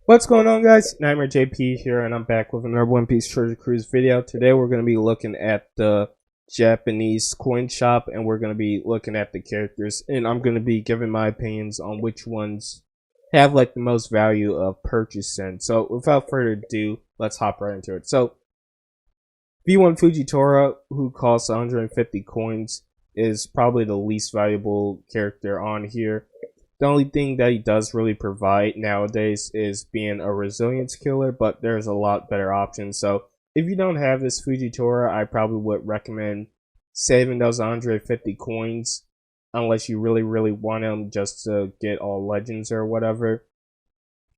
What's going on, guys? Nightmare JP here, and I'm back with another One Piece Treasure Cruise video. Today we're going to be looking at the Japanese coin shop, and we're going to be looking at the characters, and I'm going to be giving my opinions on which ones have like the most value of purchasing. So without further ado, let's hop right into it. So V1 Fujitora, who costs 150 coins, is probably the least valuable character on here. The only thing that he does really provide nowadays is being a resilience killer, but there's a lot better options. So if you don't have this Fujitora, I probably would recommend saving those 150 coins unless you really want them just to get all legends or whatever.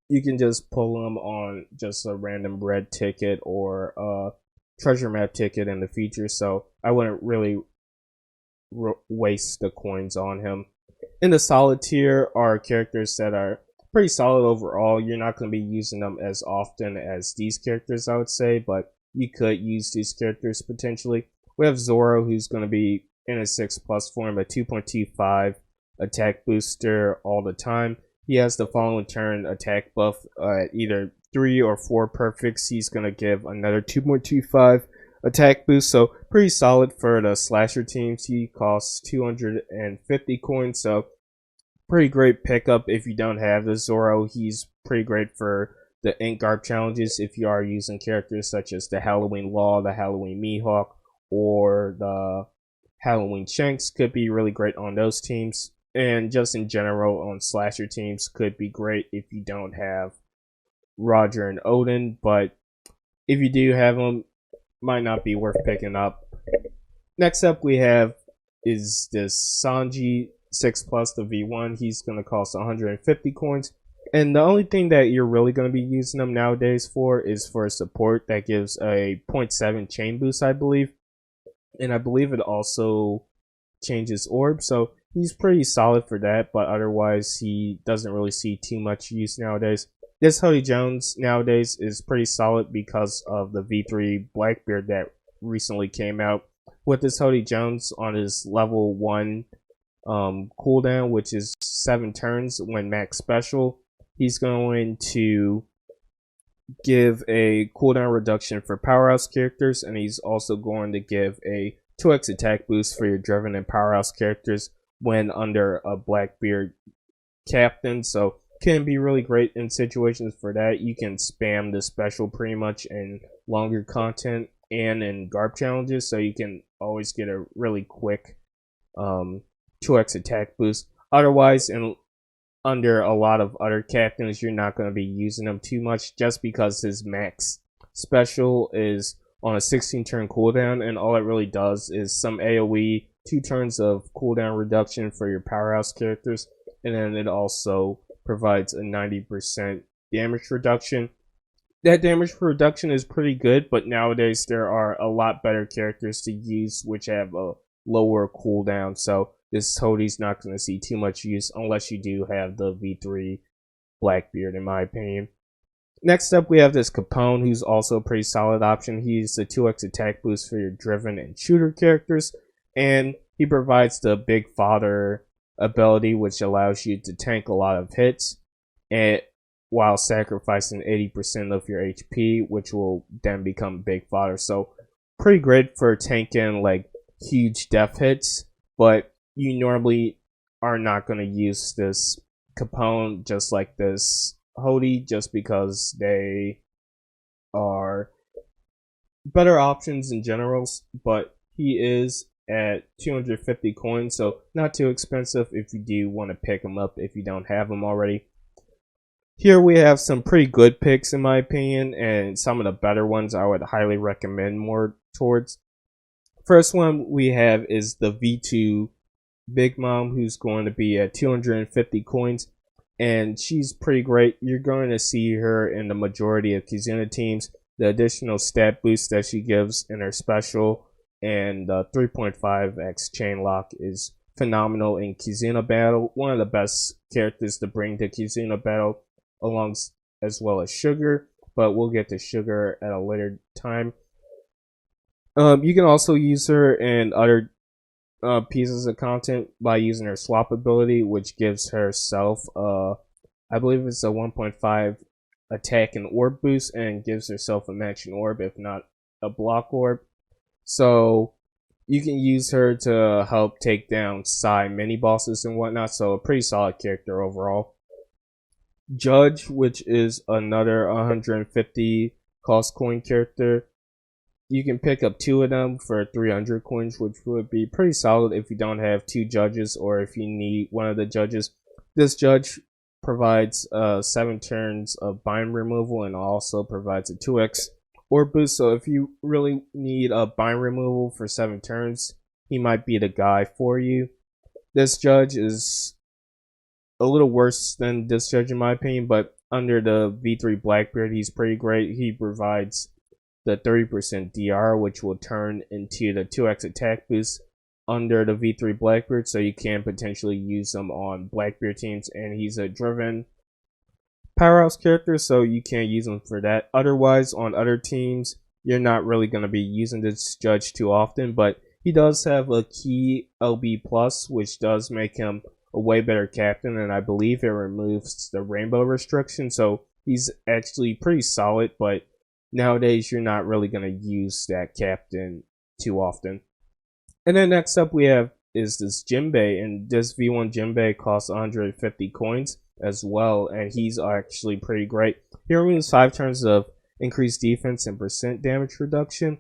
You can just pull them on just a random red ticket or a treasure map ticket in the future, so I wouldn't really waste the coins on him. In the solid tier are characters that are pretty solid overall. You're not going to be using them as often as these characters, I would say, but you could use these characters potentially. We have Zorro, who's going to be in a 6+ form, a 2.25 attack booster all the time. He has the following turn attack buff at either 3 or 4 perfects. He's going to give another 2.25 attack boost, so pretty solid for the slasher teams. He costs 250 coins, so pretty great pickup if you don't have the Zorro. He's pretty great for the ink garb challenges if you are using characters such as the Halloween Law, the Halloween Mihawk, or the Halloween Shanks. Could be really great on those teams, and just in general on slasher teams could be great if you don't have Roger and Odin, but if you do have them, might not be worth picking up. Next up we have is this Sanji 6+, the V1. He's going to cost 150 coins. And the only thing that you're really going to be using them nowadays for is for support that gives a 0.7 chain boost, I believe. And I believe it also changes orb. So he's pretty solid for that, but otherwise he doesn't really see too much use nowadays. This Hoodie Jones nowadays is pretty solid because of the V3 Blackbeard that recently came out. With this Hoodie Jones on his level 1 cooldown, which is 7 turns when max special, he's going to give a cooldown reduction for powerhouse characters, and he's also going to give a 2x attack boost for your driven and powerhouse characters when under a Blackbeard captain. So can be really great in situations for that. You can spam the special pretty much in longer content and in garb challenges, so you can always get a really quick 2x attack boost. Otherwise, in under a lot of other captains, you're not going to be using them too much just because his max special is on a 16 turn cooldown, and all it really does is some AoE, 2 turns of cooldown reduction for your powerhouse characters, and then it also provides a 90% damage reduction. That damage reduction is pretty good, but nowadays there are a lot better characters to use which have a lower cooldown, so this Hoodie's not going to see too much use unless you do have the V3 Blackbeard, in my opinion. Next up we have this Capone, who's also a pretty solid option. He's the 2x attack boost for your driven and shooter characters, and he provides the Big Father ability, which allows you to tank a lot of hits and while sacrificing 80% of your HP, which will then become Big Father. So pretty great for tanking like huge death hits, but you normally are not going to use this Capone just like this Hoodie, just because they are better options in general, but he is at 250 coins, so not too expensive if you do want to pick them up if you don't have them already. Here we have some pretty good picks in my opinion, and some of the better ones I would highly recommend more towards. First one we have is the V2 Big Mom, who's going to be at 250 coins, and she's pretty great. You're going to see her in the majority of Kizuna teams. The additional stat boost that she gives in her special and the 3.5x chain lock is phenomenal in Kizuna battle. One of the best characters to bring to Kizuna battle, along as well as Sugar, but we'll get to Sugar at a later time. You can also use her in other pieces of content by using her swap ability, which gives herself I believe it's a 1.5 attack and orb boost and gives herself a matching orb, if not a block orb. So you can use her to help take down Psy mini bosses and whatnot. So a pretty solid character overall. Judge, which is another 150 cost coin character. You can pick up 2 of them for 300 coins, which would be pretty solid if you don't have 2 judges or if you need one of the judges. This judge provides 7 turns of bind removal and also provides a 2x orb boost. So if you really need a bind removal for 7 turns, he might be the guy for you. This judge is a little worse than this judge in my opinion, but under the V3 Blackbeard, he's pretty great. He provides the 30% DR, which will turn into the 2x attack boost under the V3 Blackbeard, so you can potentially use him on Blackbeard teams, and he's a driven powerhouse character, so you can't use him for that. Otherwise, on other teams, you're not really going to be using this judge too often, but he does have a key LB+, which does make him a way better captain, and I believe it removes the rainbow restriction, so he's actually pretty solid, but nowadays you're not really going to use that captain too often. And then next up we have is this Jinbei, and this V1 Jinbei costs 150 coins as well, and he's actually pretty great. He removes 5 turns of increased defense and percent damage reduction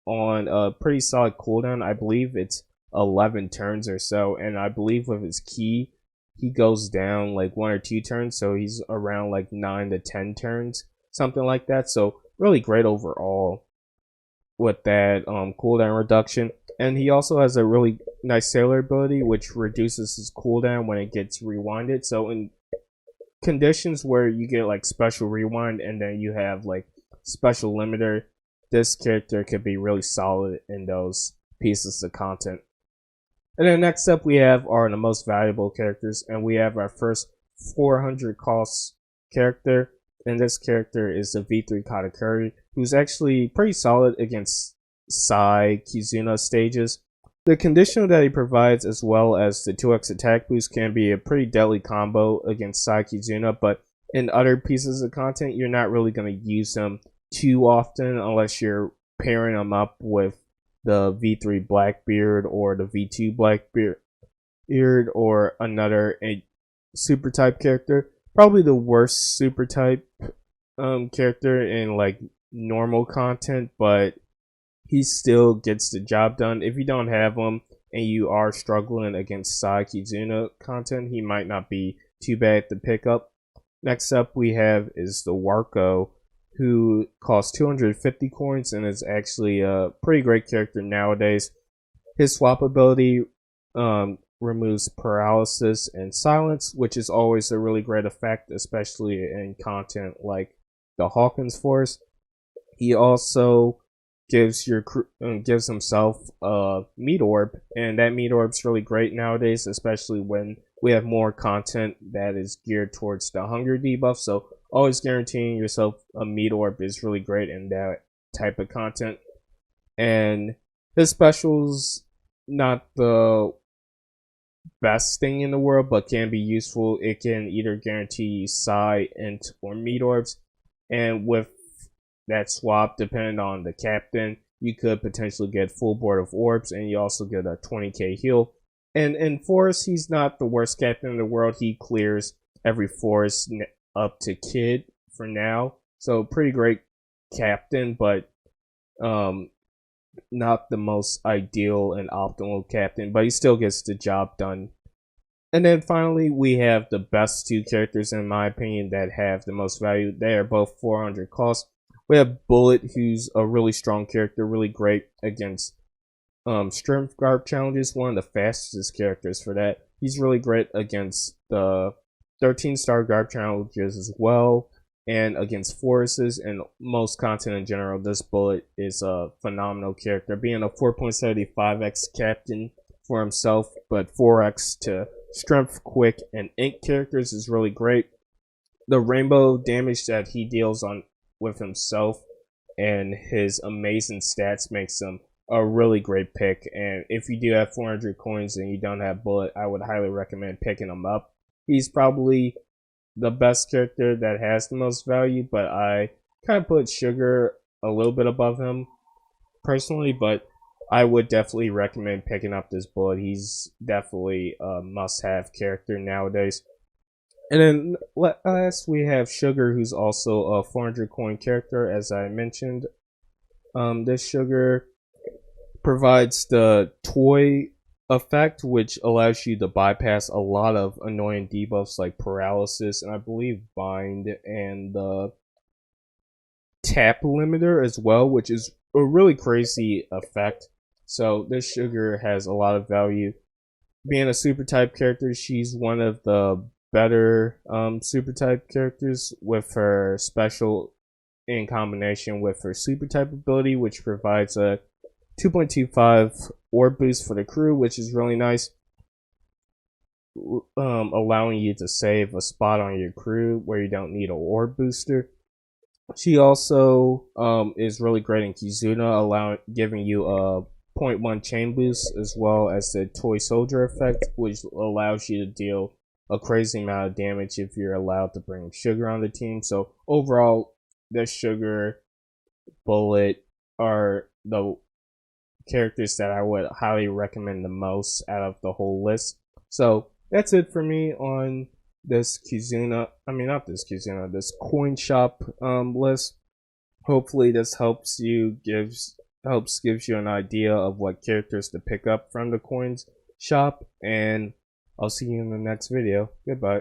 on a pretty solid cooldown. I believe it's 11 turns or so, and I believe with his key he goes down like 1 or 2 turns, so he's around like 9 to 10 turns, something like that. So really great overall with that cooldown reduction. And he also has a really nice sailor ability which reduces his cooldown when it gets rewinded. So in conditions where you get like special rewind and then you have like special limiter, this character could be really solid in those pieces of content. And then next up we have are the most valuable characters, and we have our first 400 cost character, and this character is the V3 Katakuri, who's actually pretty solid against Psy Kizuna stages. The conditional that he provides as well as the 2x attack boost can be a pretty deadly combo against Psy Kizuna, but in other pieces of content you're not really going to use him too often unless you're pairing him up with the V3 Blackbeard or the V2 Blackbeard or another super type character. Probably the worst super type character in like normal content, but he still gets the job done. If you don't have him and you are struggling against Psy Kizuna content, he might not be too bad to pick up. Next up we have is the Warco, who costs 250 coins and is actually a pretty great character nowadays. His swap ability removes paralysis and silence, which is always a really great effect, especially in content like the Hawkins Force. He also gives himself a meat orb, and that meat orb's really great nowadays, especially when we have more content that is geared towards the hunger debuff. So always guaranteeing yourself a meat orb is really great in that type of content. And his special's not the best thing in the world, but can be useful. It can either guarantee Psy, Int, or meat orbs, and with that swap, depending on the captain, you could potentially get full board of orbs, and you also get a 20k heal. And in Forest, he's not the worst captain in the world. He clears every forest up to Kid for now, so pretty great captain, but not the most ideal and optimal captain, but he still gets the job done. And then finally we have the best 2 characters in my opinion that have the most value. They are both 400 cost. We have Bullet, who's a really strong character, really great against strength guard challenges, one of the fastest characters for that. He's really great against the 13-star guard challenges as well, and against forests and most content in general. This Bullet is a phenomenal character, being a 4.75x captain for himself, but 4x to strength, quick, and ink characters is really great. The rainbow damage that he deals on with himself and his amazing stats makes him a really great pick. And if you do have 400 coins and you don't have Bullet, I would highly recommend picking him up. He's probably the best character that has the most value, but I kind of put Sugar a little bit above him personally, but I would definitely recommend picking up this bullet. He's definitely a must-have character nowadays. And then last we have Sugar, who's also a 400 coin character, as I mentioned. This Sugar provides the toy effect, which allows you to bypass a lot of annoying debuffs like paralysis and I believe bind and the tap limiter as well, which is a really crazy effect. So this Sugar has a lot of value. Being a super type character, she's one of the better super type characters with her special in combination with her super type ability, which provides a 2.25 orb boost for the crew, which is really nice, allowing you to save a spot on your crew where you don't need an orb booster. She also is really great in Kizuna, giving you a 0.1 chain boost as well as the toy soldier effect, which allows you to deal a crazy amount of damage if you're allowed to bring Sugar on the team. So overall, this Sugar, Bullet are the characters that I would highly recommend the most out of the whole list. So that's it for me on this Kizuna, this coin shop list. Hopefully this gives you an idea of what characters to pick up from the coins shop, and I'll see you in the next video. Goodbye.